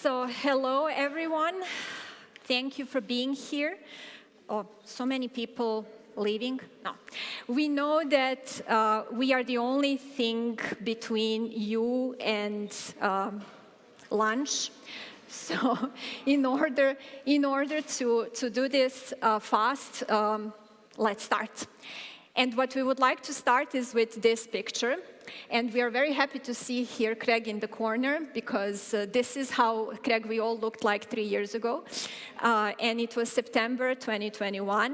So hello, everyone. Thank you for being here. Oh, so many people leaving. No. We know that we are the only thing between you and lunch. So in order to do this fast, let's start. And what we would like to start is with this picture. And we are very happy to see here Craig in the corner, because this is how, Craig, we all looked like 3 years ago. And it was September 2021.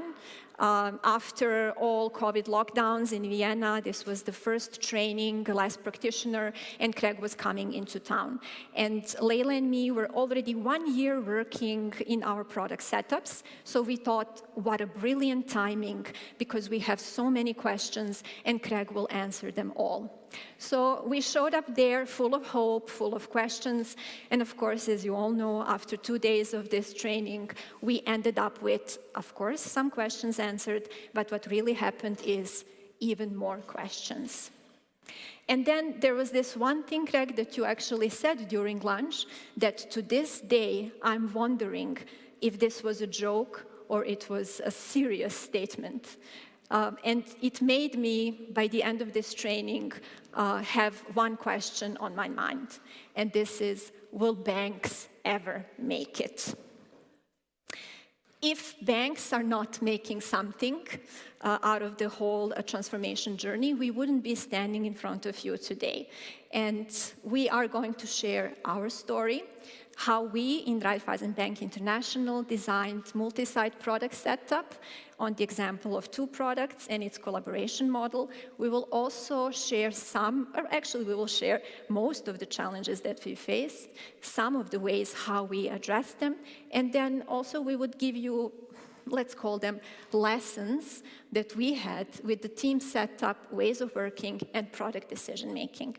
After all COVID lockdowns in Vienna, this was the first training, last practitioner, and Craig was coming into town. And Lejla and me were already 1 year working in our product setups, so we thought, what a brilliant timing, because we have so many questions, and Craig will answer them all. So we showed up there full of hope, full of questions, and of course, as you all know, after 2 days of this training, we ended up with, of course, some questions answered, but what really happened is even more questions. And then there was this one thing, Craig, that you actually said during lunch, that to this day, I'm wondering if this was a joke or it was a serious statement. And it made me, by the end of this training, have one question on my mind. And this is, will banks ever make it? If banks are not making something out of the whole transformation journey, we wouldn't be standing in front of you today. And we are going to share our story, how we in Raiffeisen Bank International designed Multisite product setup on the example of 2 products and its collaboration model. We will also share we will share most of the challenges that we faced, some of the ways how we address them, and then also we would give you, let's call them lessons that we had with the team setup, ways of working, and product decision making.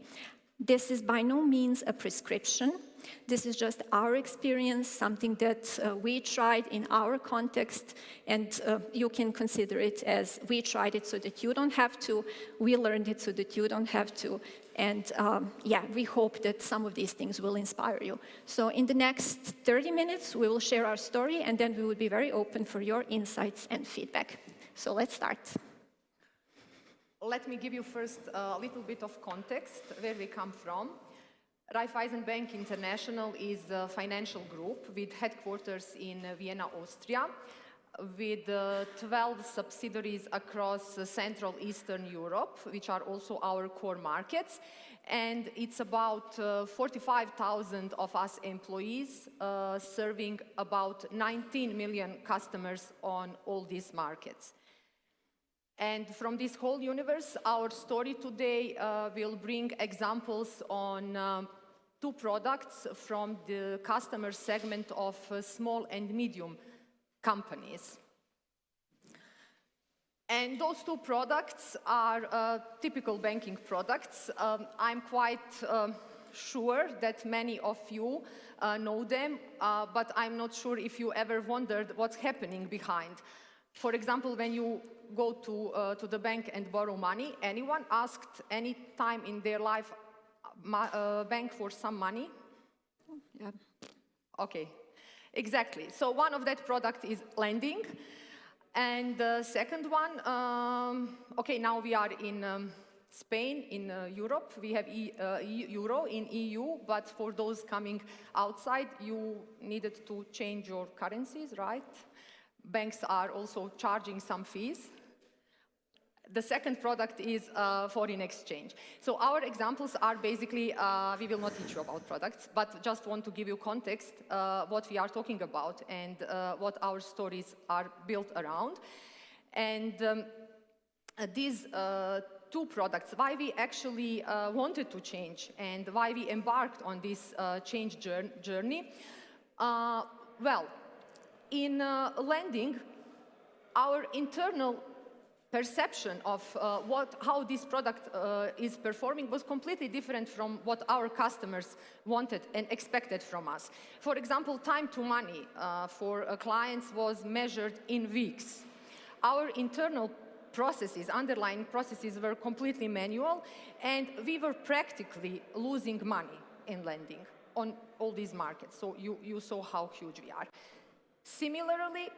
This is by no means a prescription. This is just our experience, something that we tried in our context, and you can consider it as we tried it so that you don't have to, we learned it so that you don't have to, and yeah, we hope that some of these things will inspire you. So in the next 30 minutes, we will share our story, and then we will be very open for your insights and feedback. So let's start. Let me give you first a little bit of context where we come from. Raiffeisen Bank International is a financial group with headquarters in Vienna, Austria, with 12 subsidiaries across Central Eastern Europe, which are also our core markets. And it's about 45,000 of us employees, serving about 19 million customers on all these markets. And from this whole universe, our story today will bring examples on 2 products from the customer segment of small and medium companies. And those 2 products are typical banking products. I'm quite sure that many of you know them, but I'm not sure if you ever wondered what's happening behind. For example, when you go to the bank and borrow money, anyone asked any time in their life bank for some money? Yeah. Okay, exactly. So one of that product is lending. And the second one, okay, now we are in Spain, in Europe. We have euro in EU, but for those coming outside, you needed to change your currencies, right? Banks are also charging some fees. The second product is foreign exchange. So our examples are basically, we will not teach you about products, but just want to give you context what we are talking about and what our stories are built around. And these 2 products, why we actually wanted to change and why we embarked on this change journey. Well, in lending, our internal perception of how this product is performing was completely different from what our customers wanted and expected from us. For example, time to money for clients was measured in weeks. Our internal processes, underlying processes, were completely manual, and we were practically losing money in lending. on all these markets. So you saw how huge we are. Similarly,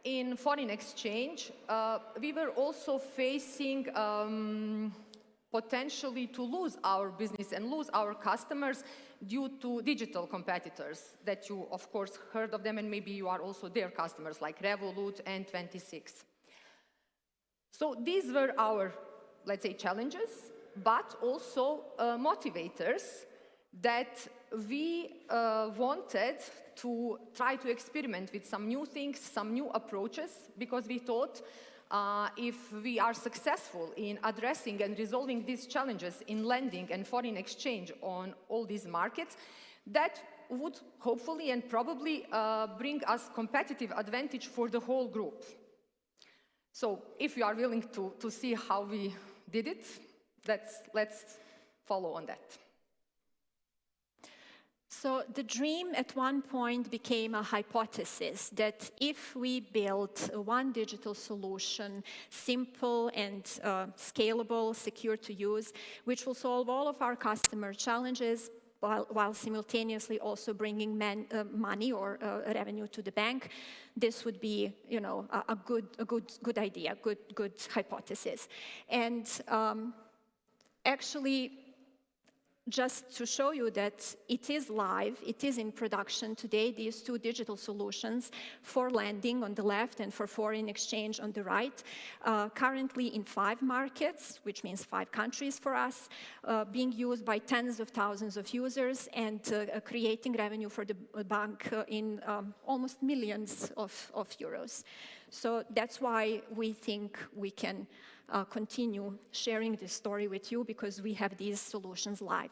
in foreign exchange, we were also facing potentially to lose our business and lose our customers due to digital competitors that you, of course, heard of them, and maybe you are also their customers, like Revolut and 26. So these were our, let's say, challenges, but also motivators that we wanted to try to experiment with some new things, some new approaches, because we thought if we are successful in addressing and resolving these challenges in lending and foreign exchange on all these markets, that would hopefully and probably bring us competitive advantage for the whole group. So if you are willing to see how we did it, let's follow on that. So the dream at one point became a hypothesis that if we build one digital solution, simple and scalable, secure to use, which will solve all of our customer challenges, while simultaneously also bringing money or revenue to the bank, this would be, you know, a good idea, good hypothesis. And actually, just to show you that it is live, it is in production today, these two digital solutions for lending on the left and for foreign exchange on the right, currently in 5 markets, which means 5 countries for us, being used by tens of thousands of users and creating revenue for the bank in almost millions of euros. So that's why we think we can continue sharing this story with you, because we have these solutions live.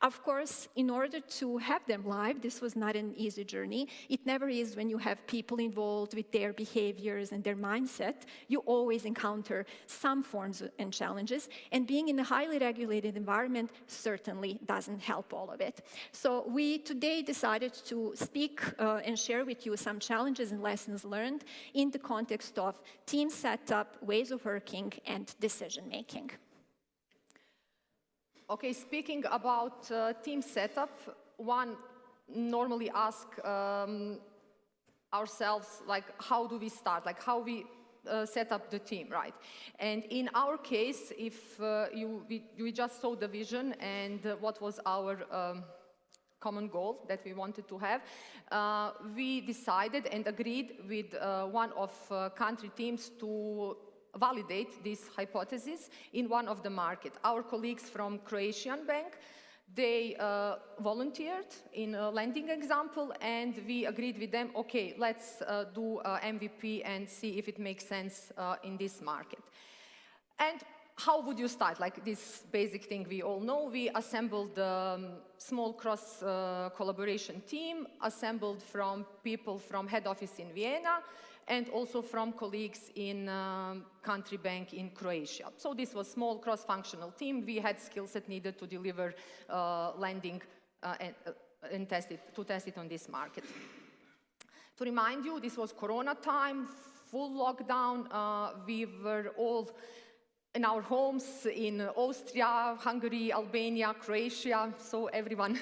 Of course, in order to have them live, this was not an easy journey. It never is when you have people involved with their behaviors and their mindset. You always encounter some forms and challenges, and being in a highly regulated environment certainly doesn't help all of it. So we today decided to speak and share with you some challenges and lessons learned in the context of team setup, ways of working, and decision-making. Okay, speaking about team setup, one normally ask ourselves, like, how do we start? Like, how we set up the team, right? And in our case, if we just saw the vision and what was our common goal that we wanted to have, we decided and agreed with one of country teams to validate this hypothesis in one of the markets. Our colleagues from Croatian bank, they volunteered in a lending example, and we agreed with them, okay, let's do MVP and see if it makes sense in this market. And how would you start? Like this basic thing we all know, we assembled a small cross-collaboration team, assembled from people from head office in Vienna, and also from colleagues in country bank in Croatia. So this was a small cross-functional team. We had skill set needed to deliver lending and test it on this market. To remind you, this was Corona time, full lockdown. We were all in our homes in Austria, Hungary, Albania, Croatia, so everyone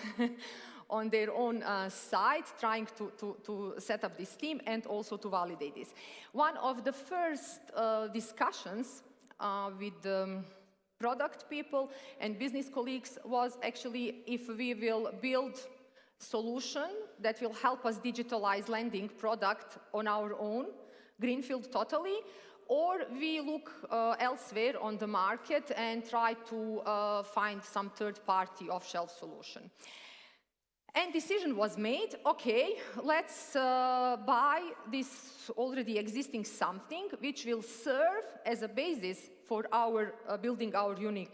on their own side, trying to set up this team and also to validate this. One of the first discussions with product people and business colleagues was actually if we will build solution that will help us digitalize lending product on our own, greenfield totally, or we look elsewhere on the market and try to find some third-party off-shelf solution. And decision was made, okay, let's buy this already existing something which will serve as a basis for our building our unique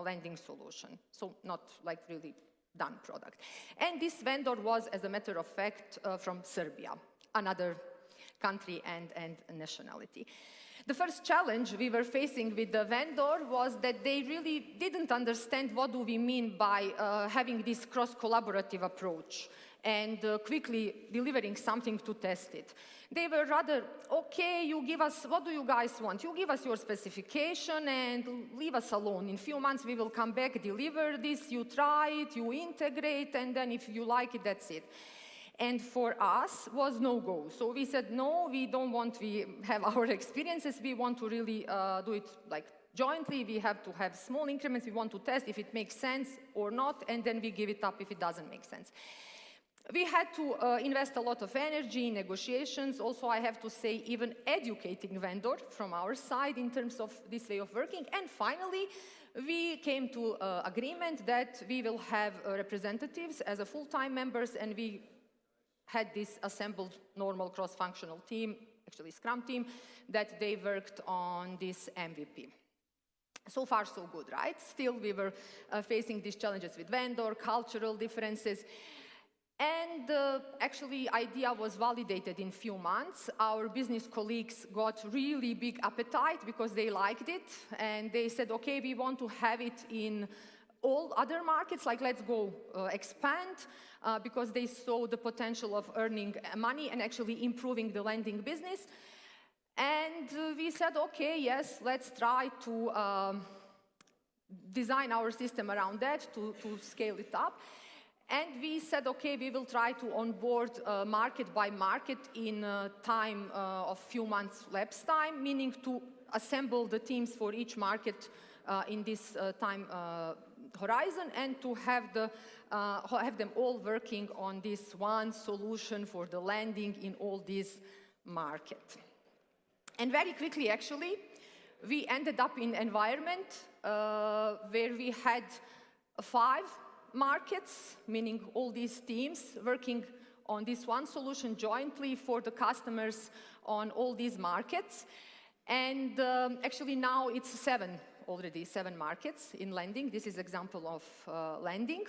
lending solution. So not like really done product. And this vendor was, as a matter of fact, from Serbia, another country and nationality. The first challenge we were facing with the vendor was that they really didn't understand what do we mean by having this cross-collaborative approach and quickly delivering something to test it. They were rather, okay, you give us, what do you guys want? You give us your specification and leave us alone. In a few months we will come back, deliver this, you try it, you integrate, and then if you like it, that's it. And for us, was no-go. So we said, no, we don't want, we have our experiences, we want to really do it like jointly, we have to have small increments, we want to test if it makes sense or not, and then we give it up if it doesn't make sense. We had to invest a lot of energy in negotiations. Also, I have to say, even educating vendor from our side in terms of this way of working. And finally, we came to agreement that we will have representatives as a full-time members, and we had this assembled normal cross-functional team, actually Scrum team, that they worked on this MVP. So far, so good, right? Still, we were facing these challenges with vendor, cultural differences. And actually, idea was validated in few months. Our business colleagues got really big appetite because they liked it. And they said, okay, we want to have it in all other markets, like let's go expand, because they saw the potential of earning money and actually improving the lending business. And we said, okay, yes, let's try to design our system around that, to scale it up. And we said, okay, we will try to onboard market by market in time of few months lapse time, meaning to assemble the teams for each market in this time horizon, and to have them all working on this one solution for the lending in all these markets. And very quickly, actually, we ended up in an environment where we had 5 markets, meaning all these teams working on this one solution jointly for the customers on all these markets. And actually now it's 7 markets in lending. This is example of lending.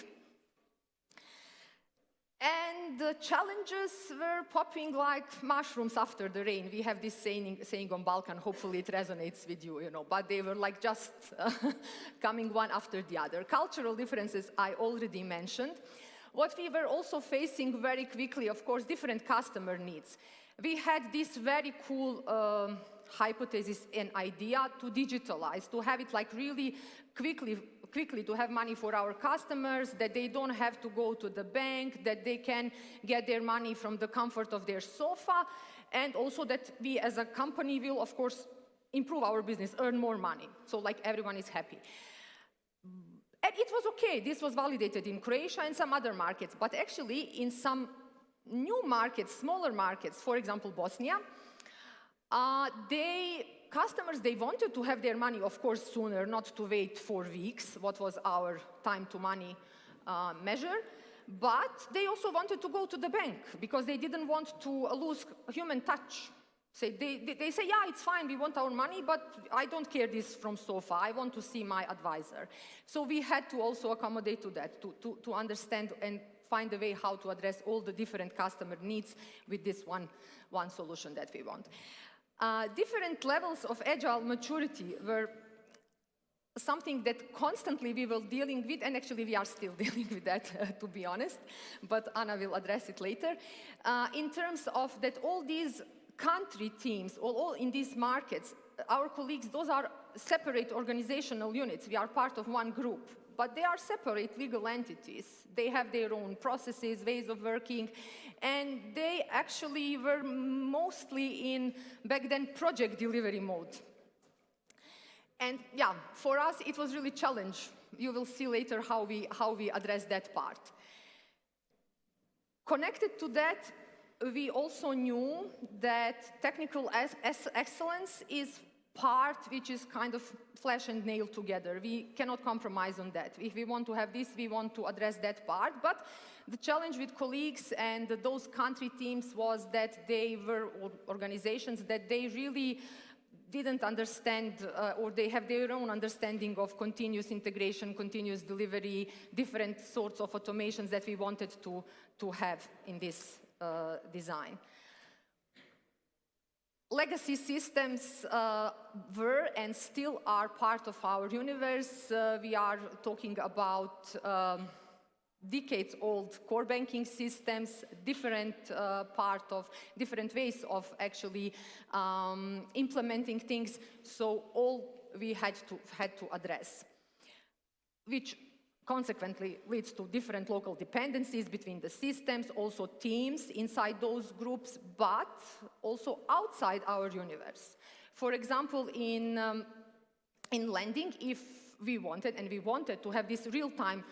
And the challenges were popping like mushrooms after the rain. We have this saying on Balkan, hopefully it resonates with you, but they were like just coming one after the other. Cultural differences I already mentioned. What we were also facing very quickly, of course, different customer needs. We had this very cool hypothesis and idea to digitalize, to have it like really quickly to have money for our customers, that they don't have to go to the bank, that they can get their money from the comfort of their sofa, and also that we as a company will, of course, improve our business, earn more money, so like everyone is happy. And it was okay, this was validated in Croatia and some other markets, but actually in some new markets, smaller markets, for example, Bosnia, customers, they wanted to have their money, of course, sooner, not to wait 4 weeks, what was our time to money measure, but they also wanted to go to the bank because they didn't want to lose human touch. So they say, yeah, it's fine, we want our money, but I don't care this from sofa, I want to see my advisor. So we had to also accommodate to that, to understand and find a way how to address all the different customer needs with this one solution that we want. Different levels of agile maturity were something that constantly we were dealing with, and actually we are still dealing with that, to be honest, but Ana will address it later. In terms of that all these country teams, all in these markets, our colleagues, those are separate organizational units. We are part of one group, but they are separate legal entities. They have their own processes, ways of working, and they actually were mostly in, back then, project delivery mode. And yeah, for us, it was really a challenge. You will see later how we address that part. Connected to that, we also knew that technical excellence is part which is kind of flesh and nail together. We cannot compromise on that. If we want to have this, we want to address that part. But the challenge with colleagues and those country teams was that they were organizations that they really didn't understand, or they have their own understanding of continuous integration, continuous delivery, different sorts of automations that we wanted to have in this design. Legacy systems were and still are part of our universe. We are talking about decades-old core banking systems, different ways of actually implementing things. So all we had to address, which consequently leads to different local dependencies between the systems, also teams inside those groups, but also outside our universe. For example, in lending, if we wanted to have this real-time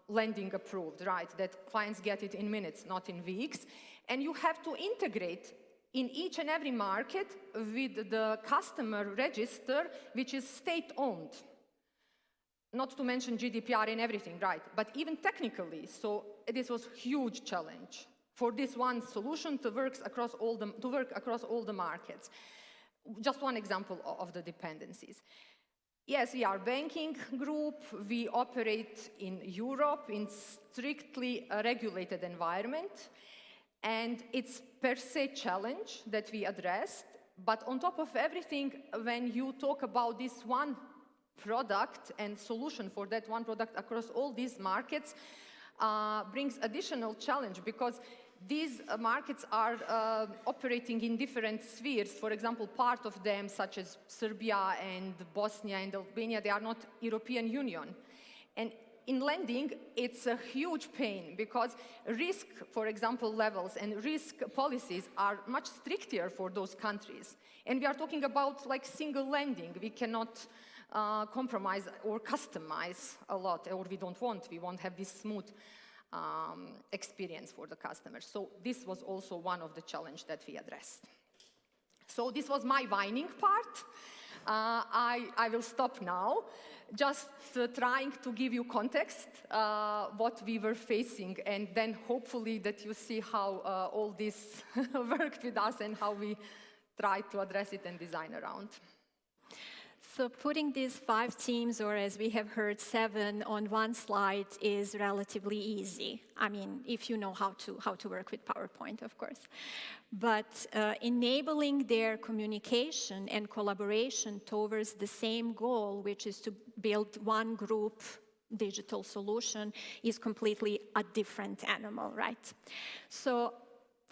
lending approved, right, that clients get it in minutes, not in weeks, and you have to integrate in each and every market with the customer register, which is state-owned. Not to mention GDPR and everything, right? But even technically, so this was a huge challenge for this one solution to work across all the markets. Just one example of the dependencies. Yes, we are a banking group. We operate in Europe in strictly regulated environment, and it's per se challenge that we addressed. But on top of everything, when you talk about this one product and solution for that one product across all these markets, brings additional challenge, because these markets are operating in different spheres. For example, part of them, such as Serbia and Bosnia and Albania, they are not European Union. And in lending, it's a huge pain, because risk, for example, levels and risk policies are much stricter for those countries. And we are talking about like single lending. We cannot compromise or customize a lot, or we won't have this smooth experience for the customers. So this was also one of the challenges that we addressed. So this was my whining part. I will stop now, just trying to give you context, what we were facing, and then hopefully that you see how all this worked with us and how we tried to address it and design around. So putting these 5 teams, or as we have heard, 7, on one slide is relatively easy. I mean, if you know how to work with PowerPoint, of course. But enabling their communication and collaboration towards the same goal, which is to build one group digital solution, is completely a different animal, right? So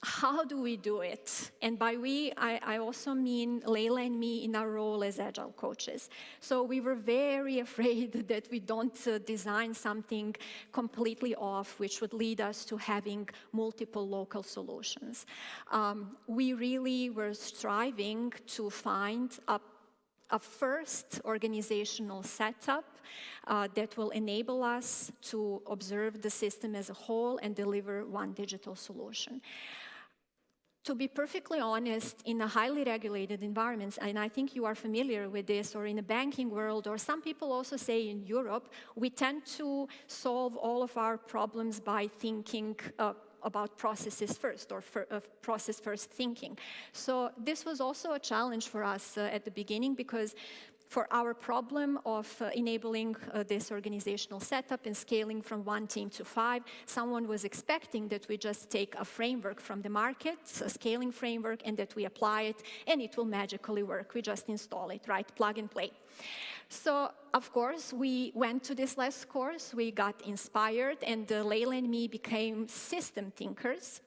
how do we do it? And by we, I also mean Lejla and me in our role as Agile coaches. So we were very afraid that we don't design something completely off, which would lead us to having multiple local solutions. We really were striving to find a first organizational setup that will enable us to observe the system as a whole and deliver one digital solution. To be perfectly honest, in a highly regulated environment, and I think you are familiar with this, or in the banking world, or some people also say in Europe, we tend to solve all of our problems by thinking about processes first, or process first thinking. So this was also a challenge for us at the beginning, because for our problem of enabling this organizational setup and scaling from 1 team to 5, someone was expecting that we just take a framework from the market, a scaling framework, and that we apply it, and it will magically work. We just install it, right? Plug and play. So, of course, we went to this last course, we got inspired, and Lejla and me became system thinkers.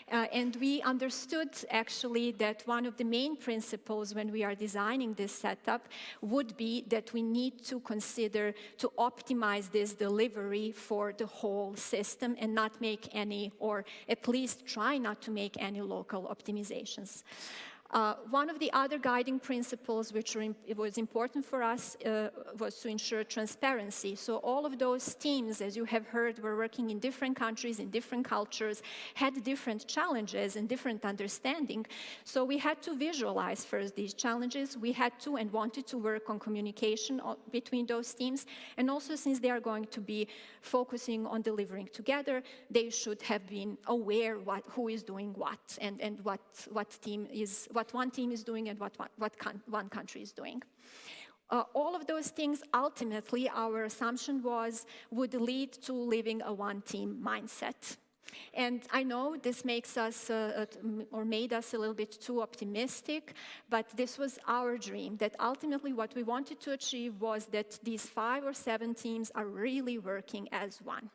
And we understood, actually, that one of the main principles when we are designing this setup would be that we need to consider to optimize this delivery for the whole system and not make any, or at least try not to make any local optimizations. One of the other guiding principles which was important for us was to ensure transparency. So all of those teams, as you have heard, were working in different countries, in different cultures, had different challenges and different understanding. So we had to visualize first these challenges. We had to and wanted to work on communication between those teams. And also, since they are going to be focusing on delivering together, they should have been aware who is doing what, and what one team is doing and what one country is doing. All of those things, ultimately, our assumption would lead to living a one-team mindset. And I know this makes us, or made us a little bit too optimistic, but this was our dream, that ultimately what we wanted to achieve was that these 5 or 7 teams are really working as one.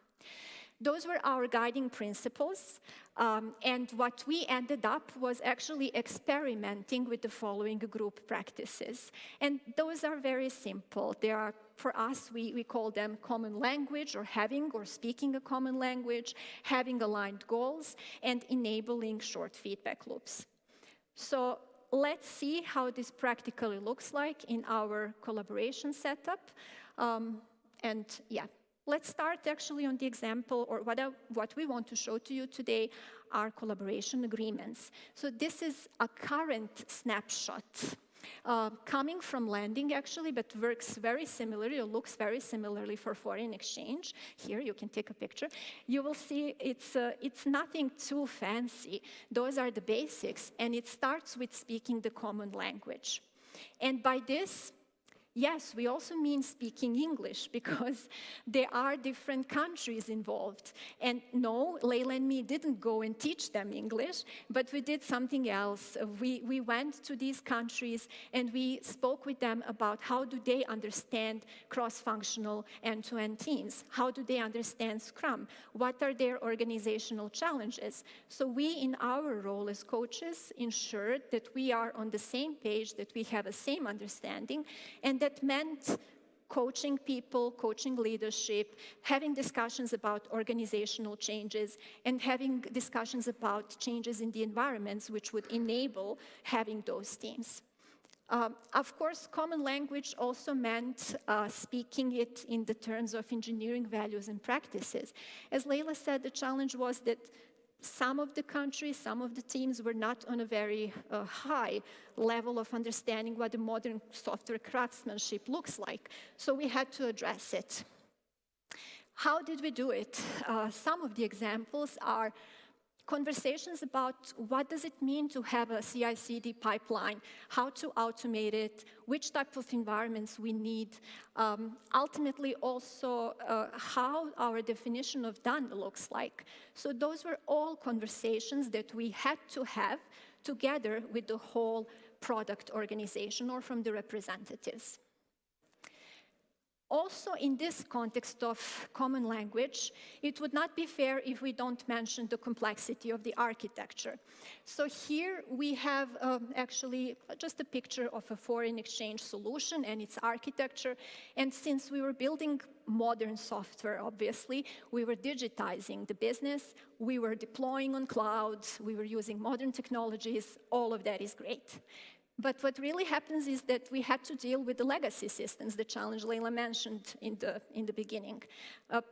Those were our guiding principles, and what we ended up was actually experimenting with the following group practices. And those are very simple. They are, for us, we call them common language, or having or speaking a common language, having aligned goals, and enabling short feedback loops. So let's see how this practically looks like in our collaboration setup. Let's start actually on the example, or what we want to show to you today are collaboration agreements. So this is a current snapshot coming from lending actually, but works very similarly or looks very similarly for foreign exchange. Here you can take a picture. You will see it's nothing too fancy. Those are the basics, and it starts with speaking the common language. And by this, yes, we also mean speaking English, because there are different countries involved. And no, Lejla and me didn't go and teach them English, but we did something else. We went to these countries and we spoke with them about how do they understand cross-functional end-to-end teams? How do they understand Scrum? What are their organizational challenges? So we, in our role as coaches, ensured that we are on the same page, that we have the same understanding, and that meant coaching people, coaching leadership, having discussions about organizational changes, and having discussions about changes in the environments which would enable having those teams. Of course, common language also meant speaking it in the terms of engineering values and practices. As Lejla said, the challenge was that some of the countries, some of the teams were not on a very high level of understanding what the modern software craftsmanship looks like. So we had to address it. How did we do it? Some of the examples are conversations about what does it mean to have a CI/CD pipeline, how to automate it, which type of environments we need, ultimately also how our definition of done looks like. So those were all conversations that we had to have together with the whole product organization or from the representatives. Also, in this context of common language, it would not be fair if we don't mention the complexity of the architecture. So here we have actually just a picture of a foreign exchange solution and its architecture. And since we were building modern software, obviously, we were digitizing the business, we were deploying on clouds, we were using modern technologies, all of that is great. But what really happens is that we had to deal with the legacy systems, the challenge Lejla mentioned in the beginning.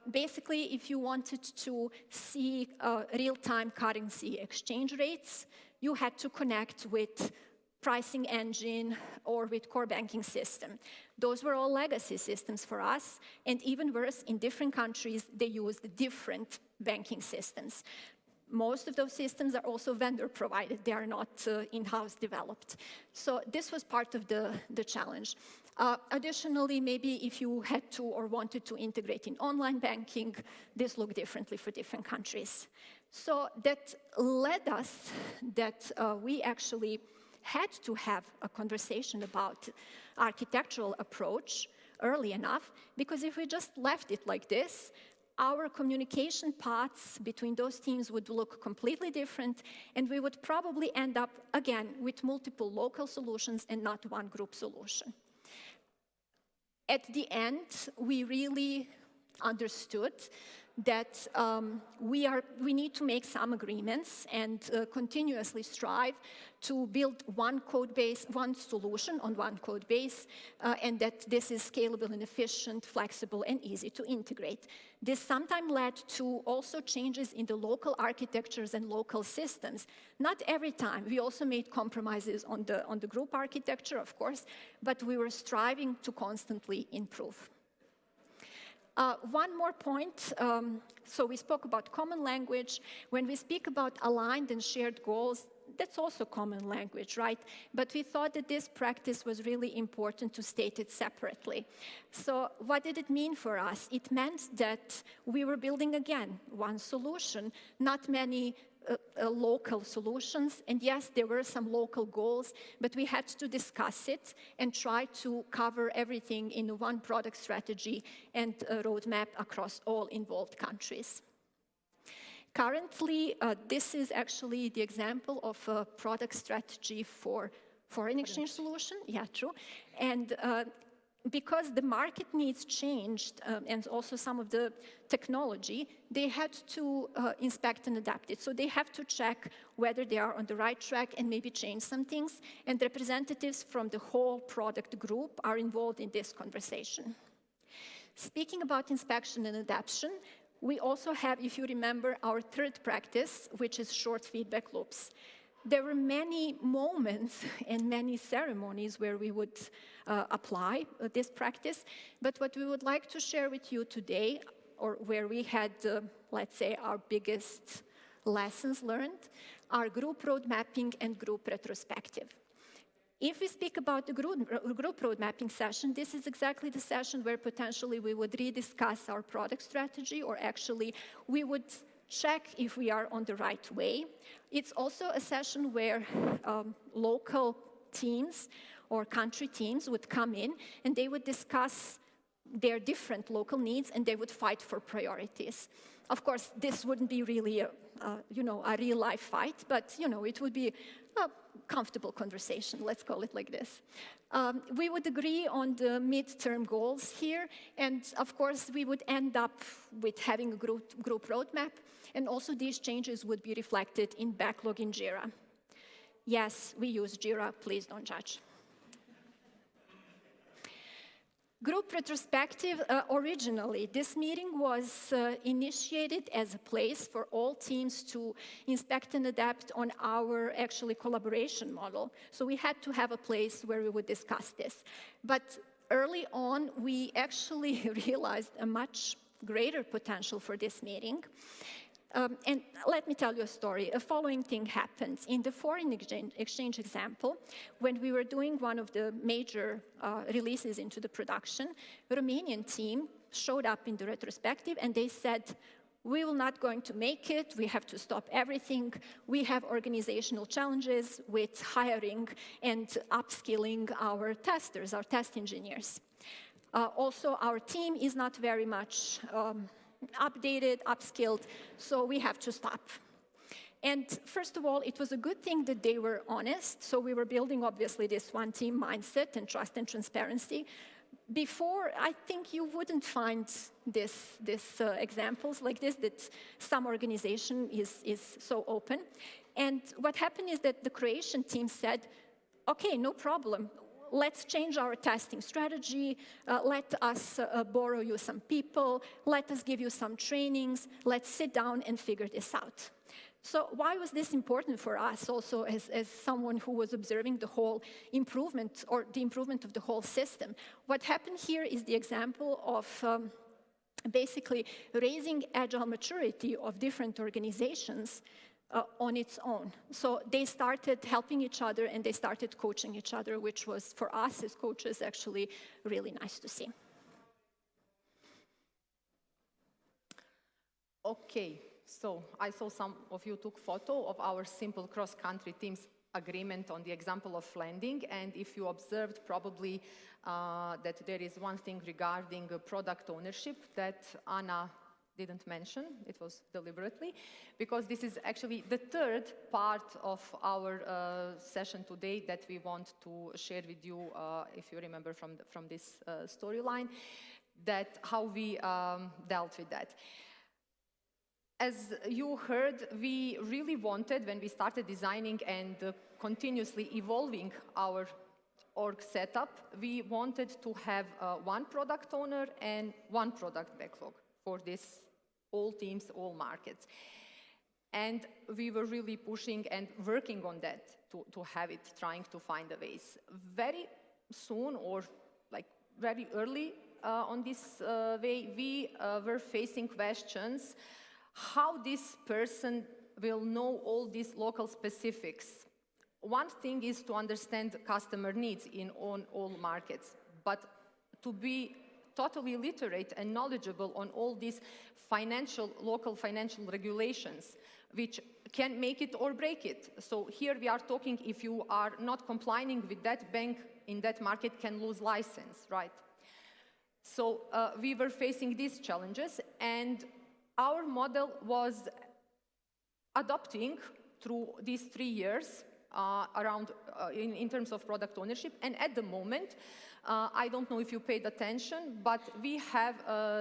Basically, if you wanted to see real-time currency exchange rates, you had to connect with pricing engine or with core banking system. Those were all legacy systems for us, and even worse, in different countries, they used different banking systems. Most of those systems are also vendor provided. They are not in-house developed. So this was part of the challenge. Additionally, maybe if you had to or wanted to integrate in online banking, this looked differently for different countries. So that led us that we actually had to have a conversation about architectural approach early enough, because if we just left it like this, our communication paths between those teams would look completely different, and we would probably end up, again, with multiple local solutions and not one group solution. At the end, we really understood that we need to make some agreements and continuously strive to build one code base, one solution on one code base, and that this is scalable and efficient, flexible, and easy to integrate. This sometimes led to also changes in the local architectures and local systems. Not every time. We also made compromises on the group architecture, of course, but we were striving to constantly improve. One more point. So we spoke about common language. When we speak about aligned and shared goals, that's also common language, right? But we thought that this practice was really important to state it separately. So what did it mean for us? It meant that we were building, again, one solution, not many local solutions. And yes, there were some local goals, but we had to discuss it and try to cover everything in one product strategy and a roadmap across all involved countries. Currently, this is actually the example of a product strategy for foreign exchange solution. Yeah, true. And because the market needs changed and also some of the technology, they had to inspect and adapt it. So they have to check whether they are on the right track and maybe change some things. And representatives from the whole product group are involved in this conversation. Speaking about inspection and adaptation, we also have, if you remember, our third practice, which is short feedback loops. There were many moments and many ceremonies where we would apply this practice, but what we would like to share with you today, or where we had, let's say, our biggest lessons learned, are group road mapping and group retrospective. If we speak about the group road mapping session, this is exactly the session where potentially we would rediscuss our product strategy, or actually we would check if we are on the right way. It's also a session where local teams or country teams would come in and they would discuss their different local needs and they would fight for priorities. Of course, this wouldn't be really a real life fight, but it would be a comfortable conversation, let's call it like this. We would agree on the midterm goals here, and of course we would end up with having a group roadmap, and also these changes would be reflected in backlog in Jira. Yes, we use Jira, please don't judge. Group retrospective, originally, this meeting was initiated as a place for all teams to inspect and adapt on our actually collaboration model. So we had to have a place where we would discuss this. But early on, we actually realized a much greater potential for this meeting. And let me tell you a story. A following thing happened. In the foreign exchange example, when we were doing one of the major releases into the production, the Romanian team showed up in the retrospective and they said, we will not going to make it, we have to stop everything, we have organizational challenges with hiring and upskilling our testers, our test engineers. Also, our team is not very much updated, upskilled, so we have to stop. And first of all, it was a good thing that they were honest, so we were building, obviously, this one-team mindset and trust and transparency. Before, I think you wouldn't find this examples like this, that some organization is so open. And what happened is that the Croatian team said, okay, no problem. Let's change our testing strategy, let us borrow you some people, let us give you some trainings, let's sit down and figure this out. So why was this important for us also as someone who was observing the whole improvement or the improvement of the whole system? What happened here is the example of basically raising agile maturity of different organizations on its own. So they started helping each other and they started coaching each other, which was, for us as coaches, actually really nice to see. Okay, so I saw some of you took photo of our simple cross-country teams agreement on the example of landing, and if you observed probably that there is one thing regarding product ownership that Ana didn't mention, it was deliberately, because this is actually the third part of our session today that we want to share with you, if you remember from this storyline, that how we dealt with that. As you heard, we really wanted, when we started designing and continuously evolving our org setup, we wanted to have one product owner and one product backlog for this all teams, all markets. And we were really pushing and working on that to have it, trying to find a ways. Very soon, or like very early on this way, we were facing questions how this person will know all these local specifics. One thing is to understand customer needs on all markets, but to be totally literate and knowledgeable on all these local financial regulations, which can make it or break it. So here we are talking, if you are not complying with that, bank in that market can lose license, right? So we were facing these challenges, and our model was adopting through these 3 years in terms of product ownership. And at the moment, I don't know if you paid attention, but we have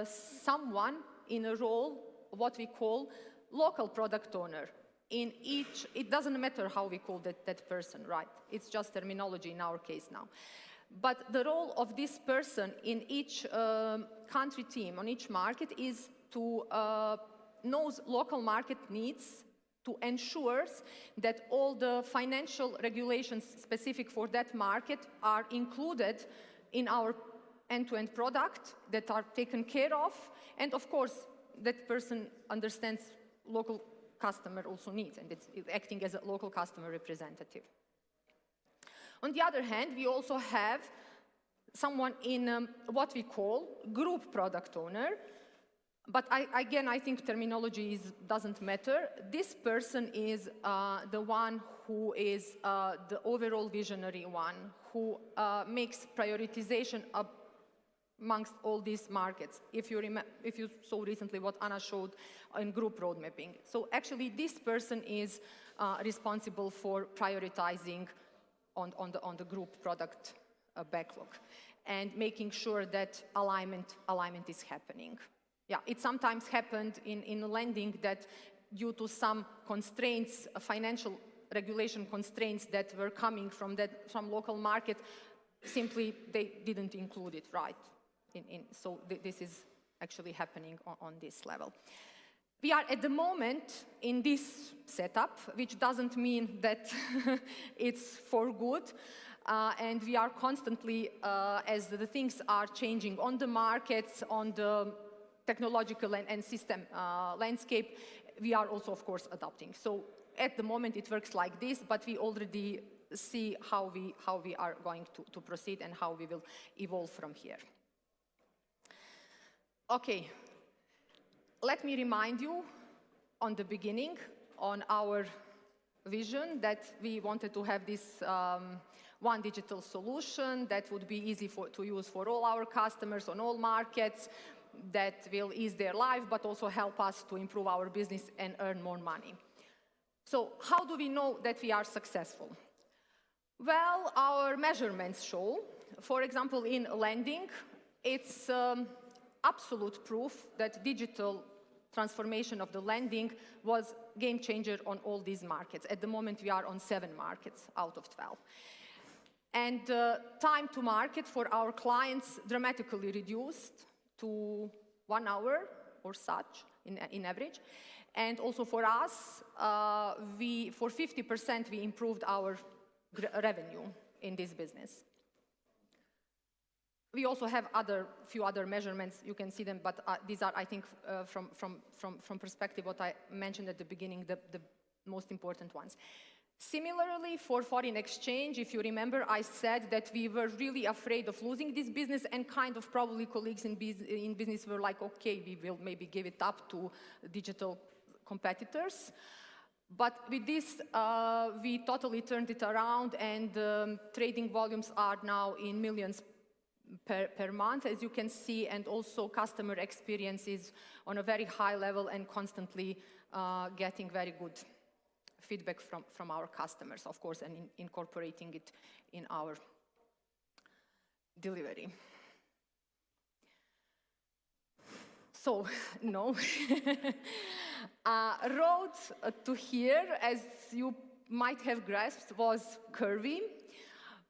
someone in a role, what we call local product owner. In each, it doesn't matter how we call that person, right? It's just terminology in our case now. But the role of this person in each country team, on each market, is to know local market needs, to ensure that all the financial regulations specific for that market are included in our end-to-end product, that are taken care of, and of course, that person understands local customer also needs, and it's acting as a local customer representative. On the other hand, we also have someone in what we call group product owner, but again, I think terminology doesn't matter. This person is the one who is the overall visionary one, who makes prioritization amongst all these markets. If you saw recently what Ana showed in group road mapping. So actually, this person is responsible for prioritizing on the group product backlog and making sure that alignment is happening. Yeah, it sometimes happened in lending that due to some constraints, financial regulation constraints that were coming from local market, simply they didn't include it, right? So this is actually happening on this level. We are at the moment in this setup, which doesn't mean that it's for good. And we are constantly, as the things are changing on the markets, on the technological and system landscape, we are also, of course, adapting. So at the moment, it works like this, but we already see how we are going to proceed and how we will evolve from here. Okay, let me remind you on the beginning on our vision that we wanted to have this one digital solution that would be easy to use for all our customers on all markets, that will ease their life, but also help us to improve our business and earn more money. So how do we know that we are successful? Well, our measurements show, for example, in lending, it's absolute proof that digital transformation of the lending was game changer on all these markets. At the moment, we are on 7 markets out of 12. And time to market for our clients dramatically reduced to 1 hour or such in average. And also for us, for 50%, we improved our revenue in this business. We also have few other measurements. You can see them, but these are, I think, from perspective what I mentioned at the beginning, the most important ones. Similarly, for foreign exchange, if you remember, I said that we were really afraid of losing this business, and kind of probably colleagues in business were like, okay, we will maybe give it up to digital competitors. But with this, we totally turned it around, and trading volumes are now in millions per month, as you can see, and also customer experience is on a very high level and constantly getting very good feedback from our customers, of course, and incorporating it in our delivery. So, no. Road to here, as you might have grasped, was curvy.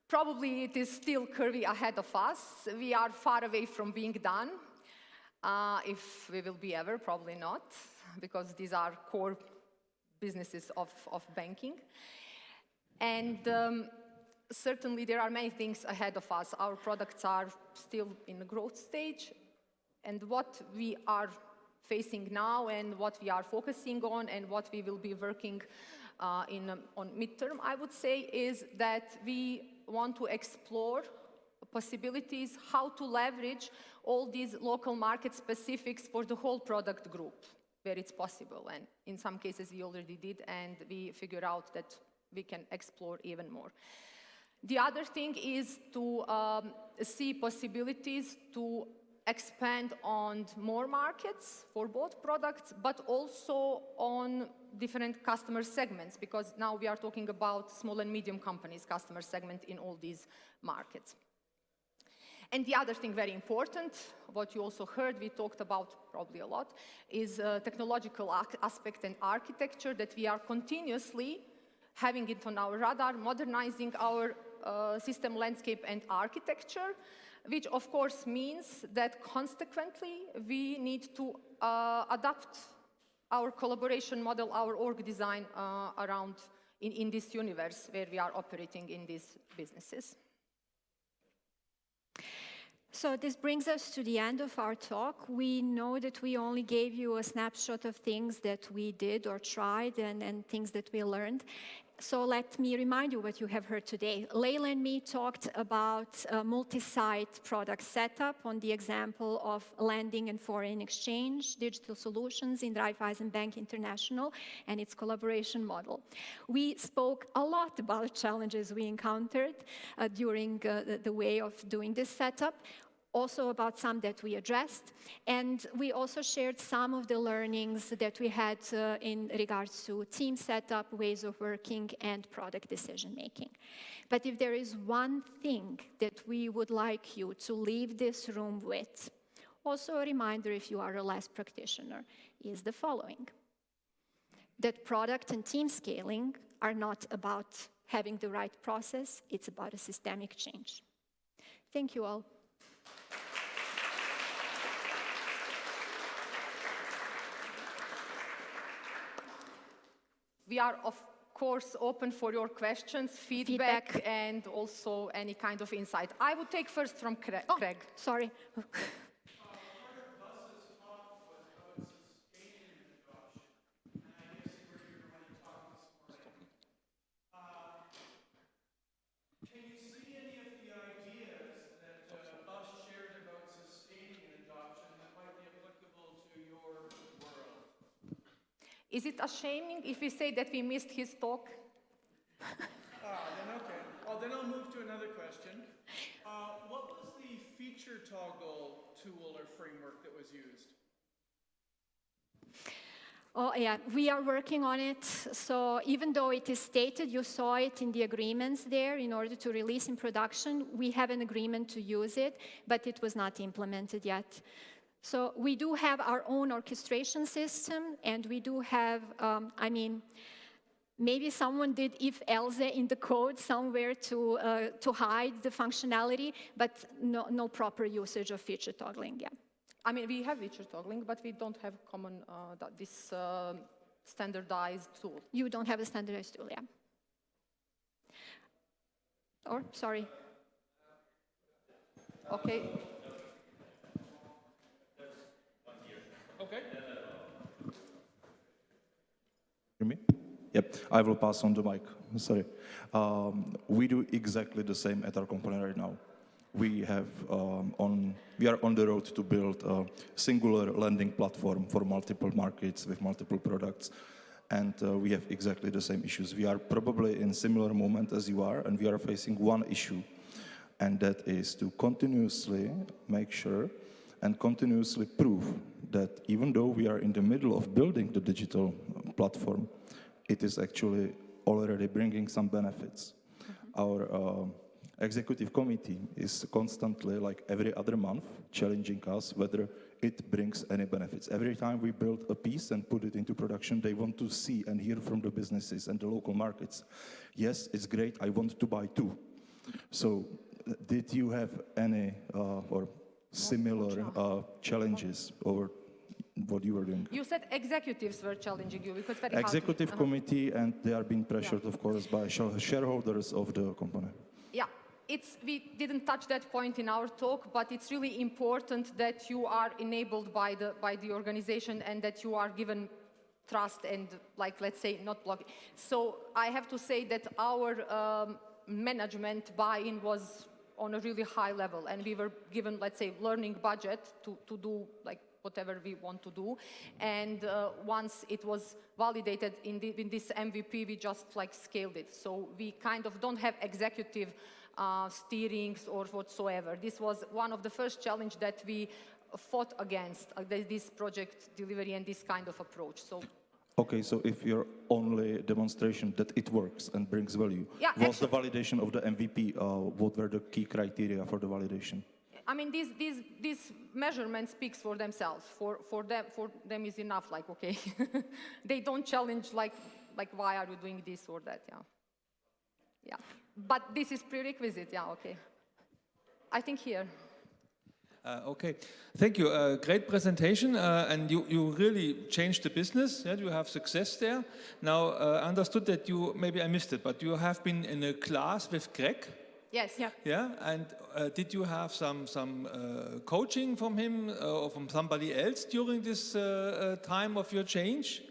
Probably it is still curvy ahead of us. We are far away from being done. If we will be ever, probably not, because these are core businesses of banking. And certainly there are many things ahead of us. Our products are still in the growth stage. And what we are facing now and what we are focusing on and what we will be working on midterm, I would say, is that we want to explore possibilities how to leverage all these local market specifics for the whole product group where it's possible. And in some cases we already did, and we figured out that we can explore even more. The other thing is to see possibilities to expand on more markets for both products, but also on different customer segments, because now we are talking about small and medium companies, customer segment in all these markets. And the other thing very important, what you also heard, we talked about probably a lot, is technological aspect and architecture, that we are continuously having it on our radar, modernizing our system landscape and architecture, which of course means that consequently we need to adapt our collaboration model, our org design around in this universe where we are operating in these businesses. So this brings us to the end of our talk. We know that we only gave you a snapshot of things that we did or tried and things that we learned. So let me remind you what you have heard today. Lejla and me talked about multi-site product setup on the example of lending and foreign exchange, digital solutions in Raiffeisen Bank International and its collaboration model. We spoke a lot about challenges we encountered during the way of doing this setup, also about some that we addressed, and we also shared some of the learnings that we had in regards to team setup, ways of working, and product decision making. But if there is one thing that we would like you to leave this room with, also a reminder if you are a LeSS practitioner, is the following: that product and team scaling are not about having the right process, it's about a systemic change. Thank you all. We are, of course, open for your questions, feedback, and also any kind of insight. I would take first from Craig. Oh, sorry. Is it a shaming if we say that we missed his talk? Then okay. Well, then I'll move to another question. What was the feature toggle tool or framework that was used? Oh, yeah, we are working on it. So even though it is stated, you saw it in the agreements there, in order to release in production, we have an agreement to use it, but it was not implemented yet. So we do have our own orchestration system, and we do have, maybe someone did if-else in the code somewhere to hide the functionality, but no proper usage of feature toggling, yeah. I mean, we have feature toggling, but we don't have common, this standardized tool. You don't have a standardized tool, yeah. Or, sorry. Okay. Okay. Hear me? Yep, I will pass on the mic. Sorry. We do exactly the same at our company right now. We are on the road to build a singular lending platform for multiple markets with multiple products, and we have exactly the same issues. We are probably in similar moment as you are, and we are facing one issue, and that is to continuously make sure and continuously prove that even though we are in the middle of building the digital platform, it is actually already bringing some benefits. Our executive committee is constantly, like every other month, challenging us whether it brings any benefits. Every time we build a piece and put it into production, they want to see and hear from the businesses and the local markets. Yes, it's great, I want to buy too. So did you have any or similar challenges over what you were doing? You said executives were challenging you because very Executive committee, and they are being pressured, of course, by shareholders of the company. Yeah, we didn't touch that point in our talk, but it's really important that you are enabled by the organization and that you are given trust and, like, let's say, not blocking. So I have to say that our management buy-in was on a really high level, and we were given, let's say, learning budget to do like whatever we want to do. And once it was validated in this MVP, we just like scaled it. So we kind of don't have executive steerings or whatsoever. This was one of the first challenge that we fought against, this project delivery and this kind of approach. So. Okay, so if your only demonstration that it works and brings value was the validation of the MVP, what were the key criteria for the validation? I mean, these measurements speaks for themselves. For them is enough. Like, okay, they don't challenge like why are you doing this or that? Yeah. But this is prerequisite. Yeah. Okay. I think here. Okay, thank you. Great presentation, and you really changed the business. Yeah, you have success there. Now, I understood that maybe I missed it, but you have been in a class with Greg. Yes. Yeah. Yeah, and did you have some coaching from him or from somebody else during this time of your change?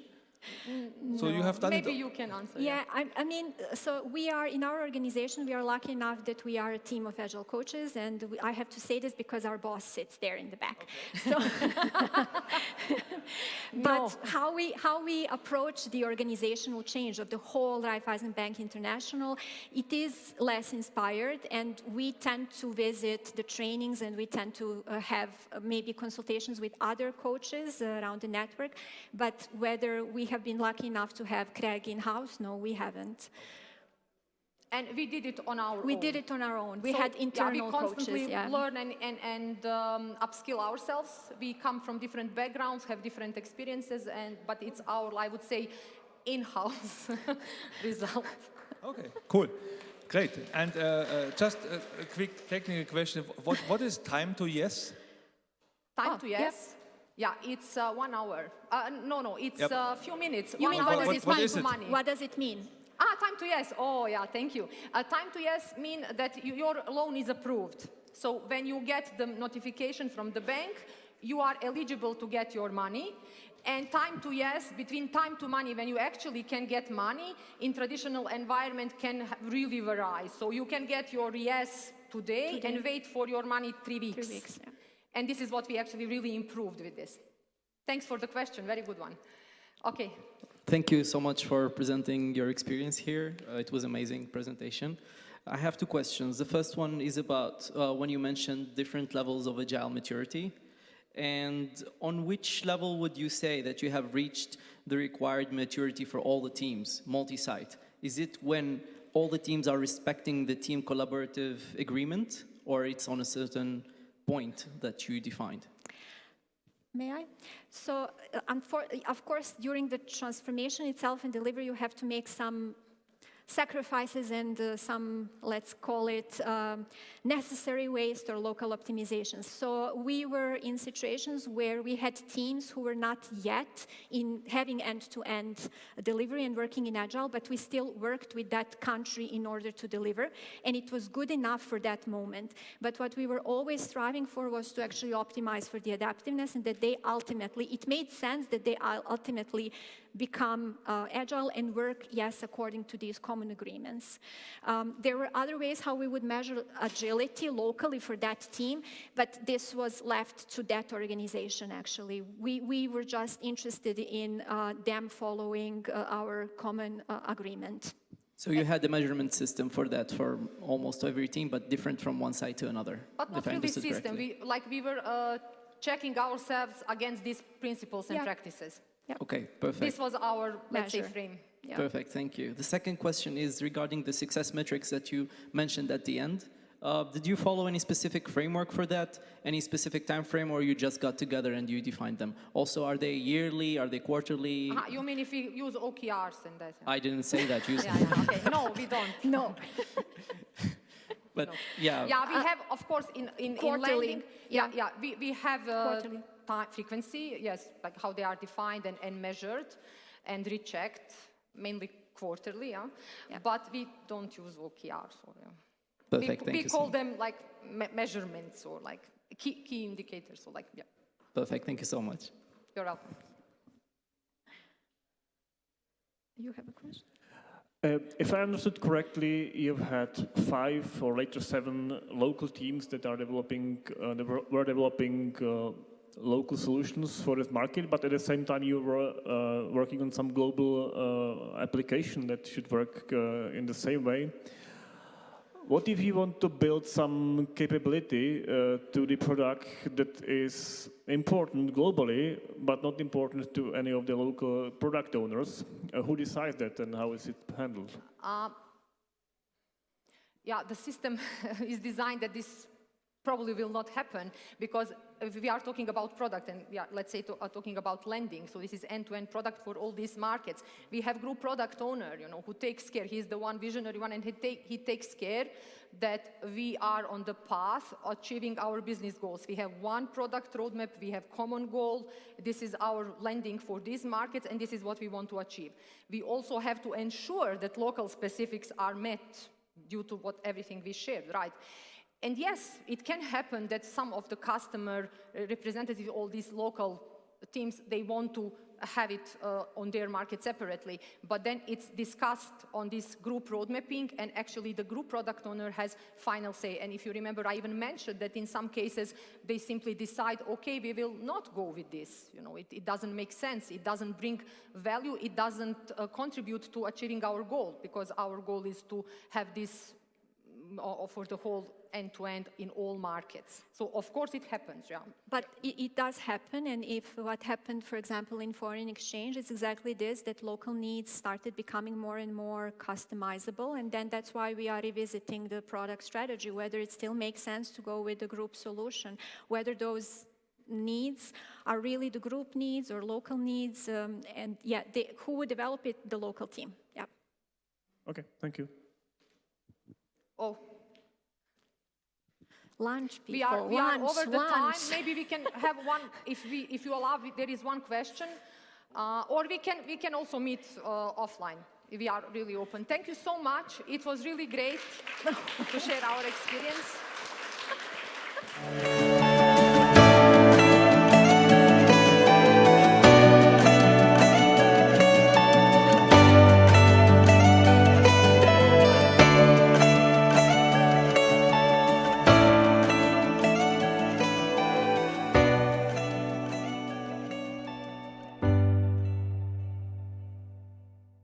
No. So you have done Maybe you can answer. Yeah, I mean, so we are, in our organization, we are lucky enough that we are a team of Agile coaches, and I have to say this because our boss sits there in the back. Okay. So, but how we approach the organizational change of the whole Raiffeisen Bank International, it is LeSS-Inspired, and we tend to visit the trainings, and we tend to have maybe consultations with other coaches around the network, but whether we have been lucky enough to have Craig in-house, no, we haven't. And we did it on our own. We did it on our own. We had internal coaches. We constantly learn and upskill ourselves. We come from different backgrounds, have different experiences, but it's our, I would say, in-house result. Okay, cool. Great. And just a quick technical question. What is time to yes? Time to yes? Yeah, it's 1 hour. No, it's a few minutes. You mean what does it mean? Is it? Money. What does it mean? Time to yes. Oh, yeah, thank you. Time to yes mean that your loan is approved. So when you get the notification from the bank, you are eligible to get your money. And time to yes, between time to money, when you actually can get money, in traditional environment can really vary. So you can get your yes today and wait for your money 3 weeks. 3 weeks, yeah. And this is what we actually really improved with this. Thanks for the question, very good one. Okay. Thank you so much for presenting your experience here. It was an amazing presentation. I have 2 questions. The first one is about when you mentioned different levels of agile maturity. And on which level would you say that you have reached the required maturity for all the teams, multi-site? Is it when all the teams are respecting the team collaborative agreement, or it's on a certain point that you defined? May I? So, of course, during the transformation itself and delivery, you have to make some sacrifices and some, let's call it, necessary waste or local optimizations. So we were in situations where we had teams who were not yet in having end-to-end delivery and working in Agile, but we still worked with that country in order to deliver, and it was good enough for that moment. But what we were always striving for was to actually optimize for the adaptiveness, and that they ultimately, it made sense that they ultimately become agile and work, yes, according to these common agreements. There were other ways how we would measure agility locally for that team, but this was left to that organization, actually. We were just interested in them following our common agreement. So you had the measurement system for that for almost every team, but different from one side to another. But not really system. We were checking ourselves against these principles and practices. Yep. Okay, perfect. This was our, let's say, frame. Yeah. Perfect, thank you. The second question is regarding the success metrics that you mentioned at the end. Did you follow any specific framework for that? Any specific time frame, or you just got together and you defined them? Also, are they yearly? Are they quarterly? You mean if we use OKRs and that? I didn't say that. You said Okay. No, we don't. No. But yeah. Yeah, we have, of course, in Quarterly. landing. We have Quarterly. time frequency, yes, like how they are defined and measured and rechecked, mainly quarterly, yeah. But we don't use OKRs. Perfect, thank we you so call much. them like measurements or like key indicators. So like, yeah, Perfect, thank you so much. you're welcome. You have a question? If I understood correctly, you've had 5 or later 7 local teams that are developing, were developing local solutions for this market, but at the same time you were working on some global application that should work in the same way. What if you want to build some capability to the product that is important globally, but not important to any of the local product owners? Who decides that and how is it handled? Yeah, the system is designed that this probably will not happen, because if we are talking about product and we are, let's say, talking about lending, so this is end-to-end product for all these markets. We have group product owner, you know, who takes care. He's the one visionary one, and he takes care that we are on the path achieving our business goals. We have one product roadmap, we have common goal. This is our lending for these markets, and this is what we want to achieve. We also have to ensure that local specifics are met due to everything we shared, right? And yes, it can happen that some of the customer representatives, all these local teams, they want to have it on their market separately, but then it's discussed on this group road mapping, and actually the group product owner has final say. And if you remember, I even mentioned that in some cases, they simply decide, okay, we will not go with this. You know, it doesn't make sense, it doesn't bring value, it doesn't contribute to achieving our goal, because our goal is to have this for the whole end-to-end in all markets. So of course it happens, yeah. But it does happen, and if what happened, for example, in foreign exchange is exactly this, that local needs started becoming more and more customizable, and then that's why we are revisiting the product strategy, whether it still makes sense to go with the group solution, whether those needs are really the group needs or local needs, and yeah, who would develop it? The local team, yeah. Okay, thank you. Oh. Lunch, people. We are over the time. Lunch. Maybe we can have one, if you allow, there is one question, or we can also meet offline. We are really open. Thank you so much. It was really great to share our experience.